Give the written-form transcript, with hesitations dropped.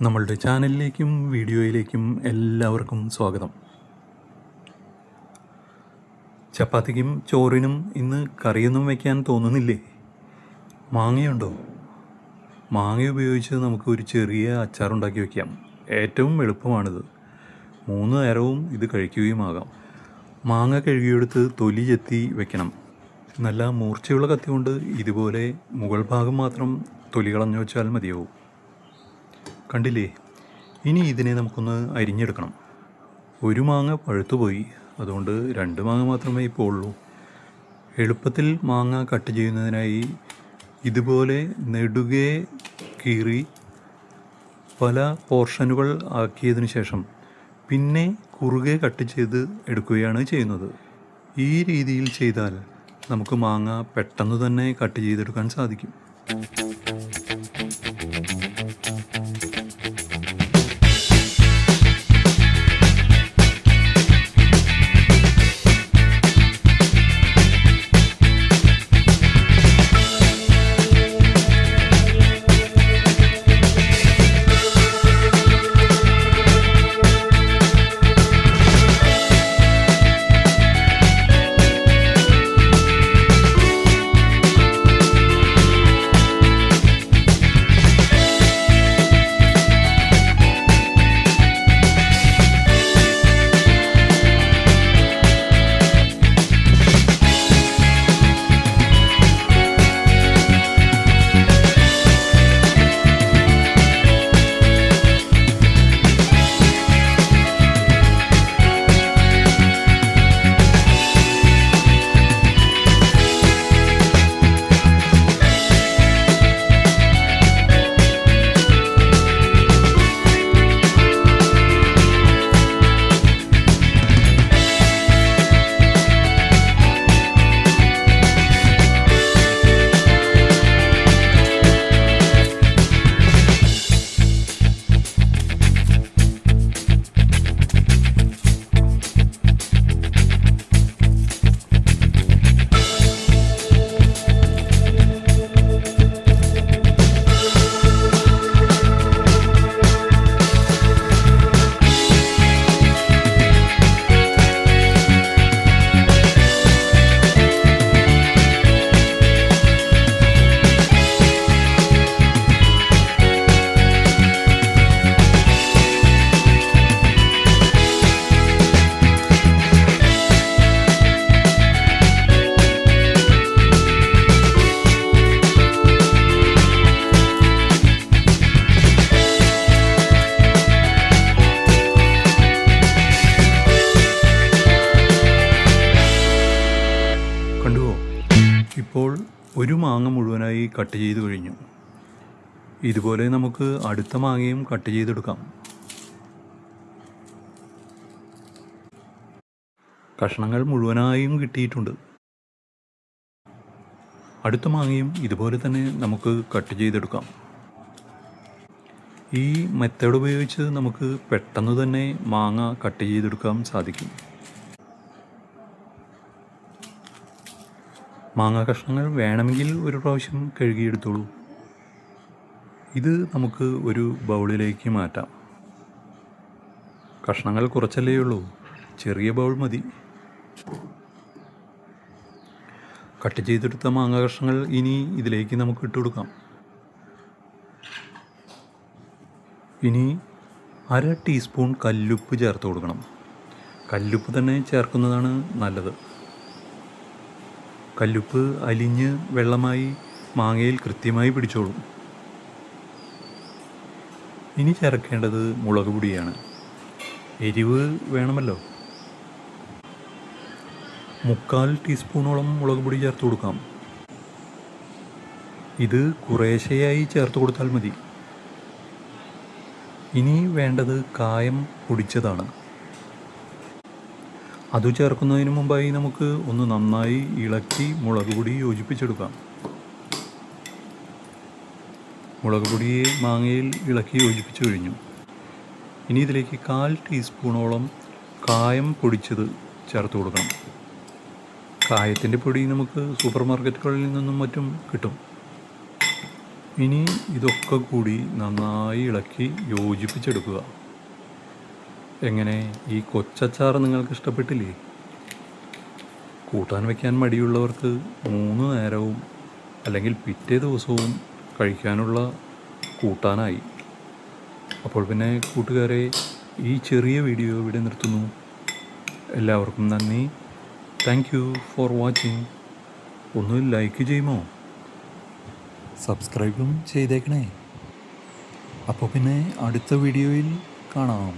നമ്മളുടെ ചാനലിലേക്കും വീഡിയോയിലേക്കും എല്ലാവർക്കും സ്വാഗതം. ചപ്പാത്തിക്കും ചോറിനും ഇന്ന് കറിയൊന്നും വയ്ക്കാൻ തോന്നുന്നില്ലേ? മാങ്ങയുണ്ടോ? മാങ്ങ ഉപയോഗിച്ച് നമുക്ക് ഒരു ചെറിയ അച്ചാറുണ്ടാക്കി വയ്ക്കാം. ഏറ്റവും എളുപ്പമാണിത്. 3 നേരവും ഇത് കഴിക്കുകയുമാകാം. മാങ്ങ കഴുകിയെടുത്ത് തൊലി ചെത്തി വെക്കണം. നല്ല മൂർച്ചയുള്ള കത്തി കൊണ്ട് ഇതുപോലെ മുകൾ ഭാഗം മാത്രം തൊലി കളഞ്ഞു വെച്ചാൽ മതിയാവും. കണ്ടില്ലേ? ഇനി ഇതിനെ നമുക്കൊന്ന് അരിഞ്ഞെടുക്കണം. ഒരു മാങ്ങ പഴുത്തുപോയി, അതുകൊണ്ട് 2 മാങ്ങ മാത്രമേ ഇപ്പോൾ ഉള്ളൂ. എളുപ്പത്തിൽ മാങ്ങ കട്ട് ചെയ്യുന്നതിനായി ഇതുപോലെ നെടുകെ കീറി പല പോർഷനുകൾ ആക്കിയതിനു ശേഷം പിന്നെ കുറുകെ കട്ട് ചെയ്ത് എടുക്കുകയാണ് ചെയ്യുന്നത്. ഈ രീതിയിൽ ചെയ്താൽ നമുക്ക് മാങ്ങ പെട്ടെന്ന് തന്നെ കട്ട് ചെയ്തെടുക്കാൻ സാധിക്കും. ഇപ്പോൾ ഒരു മാങ്ങ മുഴുവനായി കട്ട് ചെയ്ത് കഴിഞ്ഞു. ഇതുപോലെ നമുക്ക് അടുത്ത മാങ്ങയും കട്ട് ചെയ്തെടുക്കാം. കഷ്ണങ്ങൾ മുഴുവനായും കിട്ടിയിട്ടുണ്ട്. അടുത്ത മാങ്ങയും ഇതുപോലെ തന്നെ നമുക്ക് കട്ട് ചെയ്തെടുക്കാം. ഈ മെത്തേഡ് ഉപയോഗിച്ച് നമുക്ക് പെട്ടെന്ന് തന്നെ മാങ്ങ കട്ട് ചെയ്തെടുക്കാൻ സാധിക്കും. മാങ്ങ കഷ്ണങ്ങൾ വേണമെങ്കിൽ ഒരു പ്രാവശ്യം കഴുകിയെടുത്തോളൂ. ഇത് നമുക്ക് ഒരു ബൗളിലേക്ക് മാറ്റാം. കഷ്ണങ്ങൾ കുറച്ചല്ലേ ഉള്ളൂ, ചെറിയ ബൗൾ മതി. കട്ട് ചെയ്തെടുത്ത മാങ്ങ കഷ്ണങ്ങൾ ഇനി ഇതിലേക്ക് നമുക്ക് ഇട്ട് കൊടുക്കാം. ഇനി 1/2 ടീസ്പൂൺ കല്ലുപ്പ് ചേർത്ത് കൊടുക്കണം. കല്ലുപ്പ് തന്നെ ചേർക്കുന്നതാണ് നല്ലത്. കല്ലുപ്പ് അലിഞ്ഞ് വെള്ളമായി മാങ്ങയിൽ കൃത്യമായി പിടിച്ചോളും. ഇനി ചേർക്കേണ്ടത് മുളക് പൊടിയാണ്. എരിവ് വേണമല്ലോ. 3/4 ടീസ്പൂണോളം മുളക് പൊടി ചേർത്ത് കൊടുക്കാം. ഇത് കുറേശ്ശെയായി ചേർത്ത് കൊടുത്താൽ മതി. ഇനി വേണ്ടത് കായം പൊടിച്ചതാണ്. അത് ചേർക്കുന്നതിന് മുമ്പായി നമുക്ക് ഒന്ന് നന്നായി ഇളക്കി മുളക് പൊടി യോജിപ്പിച്ചെടുക്കാം. മുളക് പൊടിയെ മാങ്ങയിൽ ഇളക്കി യോജിപ്പിച്ചു കഴിഞ്ഞു. ഇനി ഇതിലേക്ക് 1/4 ടീസ്പൂണോളം കായം പൊടിച്ചത് ചേർത്ത് കൊടുക്കണം. കായത്തിൻ്റെ പൊടി നമുക്ക് സൂപ്പർ മാർക്കറ്റുകളിൽ നിന്നും മറ്റും കിട്ടും. ഇനി ഇതൊക്കെ കൂടി നന്നായി ഇളക്കി യോജിപ്പിച്ചെടുക്കുക. എങ്ങനെ, ഈ കൊച്ചച്ചാർ നിങ്ങൾക്ക് ഇഷ്ടപ്പെട്ടില്ലേ? കൂട്ടാൻ വയ്ക്കാൻ മടിയുള്ളവർക്ക് 3 നേരവും അല്ലെങ്കിൽ പിറ്റേ ദിവസവും കഴിക്കാനുള്ള കൂട്ടാനായി. അപ്പോൾ പിന്നെ കൂട്ടുകാരെ, ഈ ചെറിയ വീഡിയോ ഇവിടെ നിർത്തുന്നു. എല്ലാവർക്കും നന്ദി. Thank you for watching. ഒന്ന് ലൈക്ക് ചെയ്യുമോ? സബ്സ്ക്രൈബും ചെയ്തേക്കണേ. അപ്പോൾ പിന്നെ അടുത്ത വീഡിയോയിൽ കാണാം.